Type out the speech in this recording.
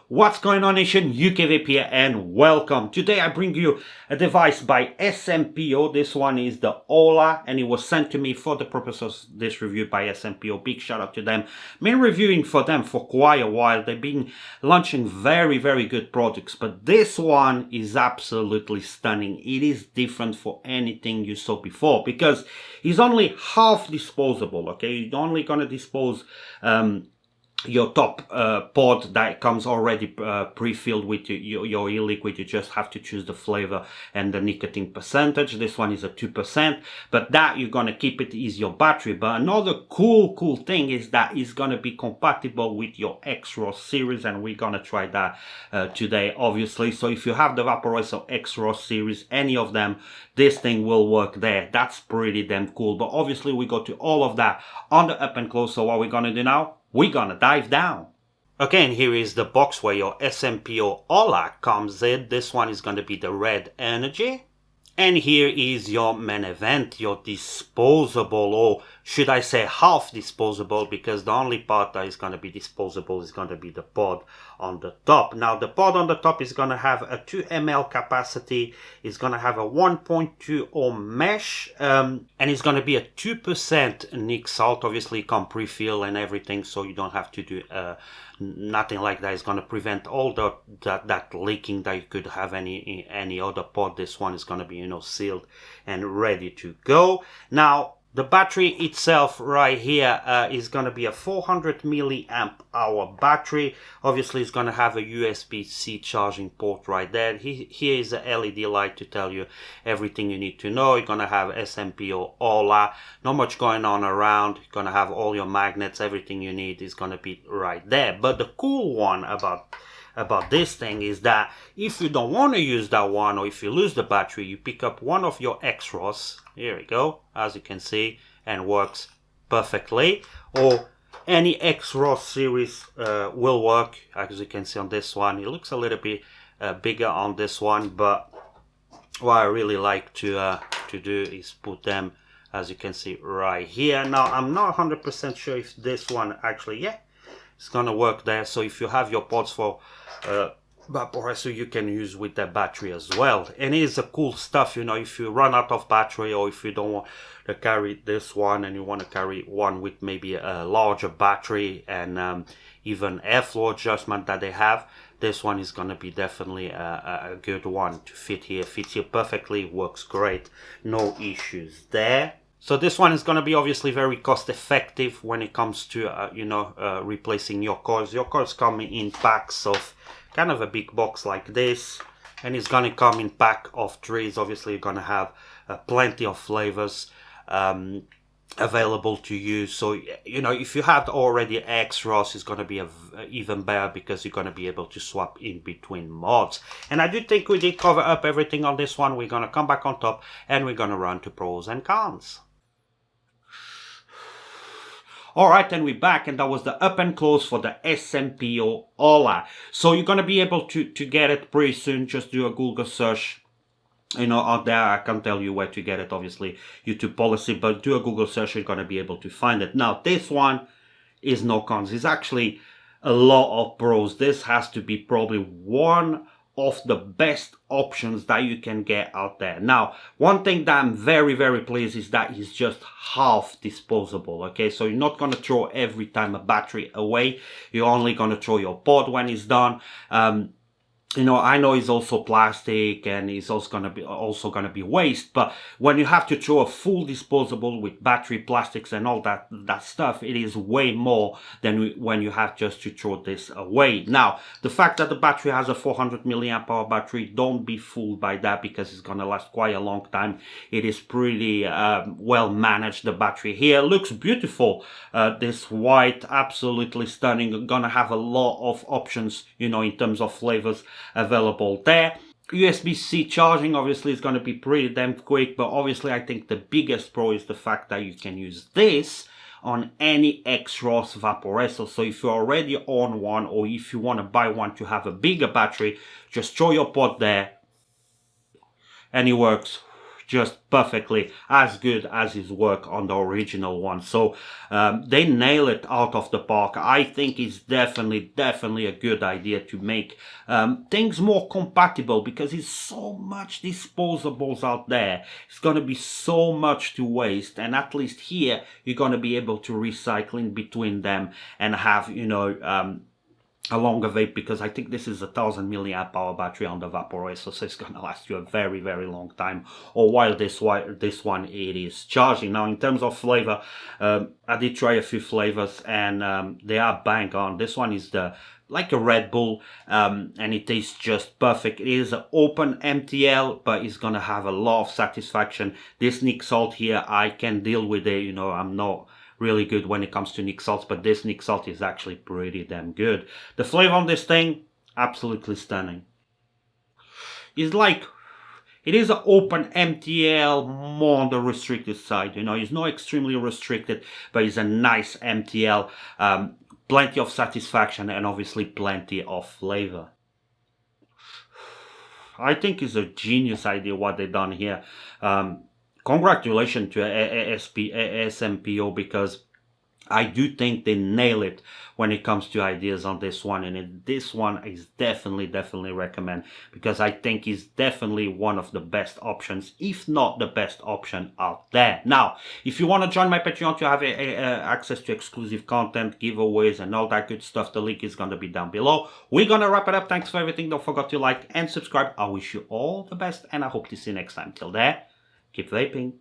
What's going on, nation? ukvapeuk here and welcome. Today I bring you a device by SMPO. This one is the Ola and it was sent to me for the purpose of this review by SMPO. Big shout out to them. Been reviewing for them for quite a while. They've been launching very good products, but this one is absolutely stunning. It is different for anything you saw before because it's only half disposable. Okay, you're only gonna dispose your top pod that comes already pre-filled with your e-liquid. You just have to choose the flavor and the nicotine percentage. This one is a 2%, but that you're gonna keep it is your battery. But another cool thing is that it's gonna be compatible with your X-Ross series, and we're gonna try that today, obviously. So if you have the Vaporizer X-Ross series, any of them, this thing will work there. That's pretty damn cool. But obviously we go to all of that on the up and close. So what we're gonna do now, we're gonna dive down. Okay, and here is the box where your SMPO Ola comes in. This one is gonna be the red energy. And here is your main event, your disposable, or should I say half disposable, because the only part that is going to be disposable is going to be the pod on the top. Now the pod on the top is going to have a 2 ml capacity, it's going to have a 1.2 ohm mesh, and it's going to be a 2% nic salt. Obviously it can pre-fill and everything, so you don't have to do nothing like that. It's going to prevent all that leaking that you could have any other pod. This one is going to be, sealed and ready to go. Now the battery itself right here is going to be a 400 milliamp hour battery. Obviously it's going to have a USB-C charging port right there. Here is a LED light to tell you everything you need to know. You're going to have SMPO Ola, not much going on around. You're going to have all your magnets, everything you need is going to be right there. But the cool one about this thing is that if you don't want to use that one, or if you lose the battery, you pick up one of your X-Ross, here we go, as you can see, and works perfectly. Or any X-Ross series will work, as you can see on this one. It looks a little bit bigger on this one, but what I really like to do is put them, as you can see, right here. Now I'm not 100% sure if this one actually, it's gonna work there. So if you have your pods for vaporizer, you can use with the battery as well. And it is a cool stuff, if you run out of battery, or if you don't want to carry this one and you want to carry one with maybe a larger battery and even airflow adjustment that they have, this one is going to be definitely a good one to fit here. Fits here perfectly, works great, no issues there. So this one is going to be obviously very cost effective when it comes to replacing your coils. Your coils come in packs of kind of a big box like this, and it's going to come in pack of 3s. Obviously you're going to have plenty of flavors available to you. So if you have already X-Ross, it's going to be even better because you're going to be able to swap in between mods. And I do think we did cover up everything on this one. We're going to come back on top and we're going to run to pros and cons. Alright, then we're back, and that was the up and close for the SMPO Ola. So you're going to be able to get it pretty soon. Just do a Google search, out there. I can't tell you where to get it, obviously, YouTube policy, but do a Google search, you're going to be able to find it. Now, this one is no cons. It's actually a lot of pros. This has to be probably one of the best options that you can get out there. Now, one thing that I'm very pleased is that it's just half disposable. Okay, so you're not going to throw every time a battery away. You're only going to throw your pod when it's done. I know it's also plastic and it's also gonna be waste, but when you have to throw a full disposable with battery, plastics and all that stuff, it is way more than when you have just to throw this away. Now, the fact that the battery has a 400 milliamp hour battery, don't be fooled by that because it's gonna last quite a long time. It is pretty well managed. The battery here looks beautiful. This white, absolutely stunning. Gonna have a lot of options, in terms of flavors available there. USB-C charging obviously is going to be pretty damn quick, but obviously I think the biggest pro is the fact that you can use this on any X-Ross vaporizer. So if you're already on one, or if you want to buy one to have a bigger battery, just throw your pod there and it works just perfectly as good as his work on the original one. So they nail it out of the park. I think it's definitely a good idea to make things more compatible, because there's so much disposables out there. It's going to be so much to waste, and at least here you're going to be able to recycle in between them and have, you know, a longer vape, because I think this is a 1000 milliamp hour battery on the vaporizer, so it's going to last you a very long time, or while this one it is charging. Now, in terms of flavor, I did try a few flavors, and they are bang on. This one is like a Red Bull, and it tastes just perfect. It is an open MTL, but it's gonna have a lot of satisfaction. This Nick Salt here, I can deal with it. You know, I'm not really good when it comes to Nick Salts, but this Nick Salt is actually pretty damn good. The flavor on this thing, absolutely stunning. It's like, it is an open MTL, more on the restricted side. You know, it's not extremely restricted, but it's a nice MTL. Plenty of satisfaction and obviously plenty of flavor. I think it's a genius idea what they've done here. Congratulations to SMPO, because I do think they nail it when it comes to ideas on this one, and this one is definitely recommend, because I think it's definitely one of the best options, if not the best option out there. Now, if you want to join my Patreon to have access to exclusive content, giveaways, and all that good stuff, the link is going to be down below. We're going to wrap it up. Thanks for everything. Don't forget to like and subscribe. I wish you all the best, and I hope to see you next time. Till there, keep vaping.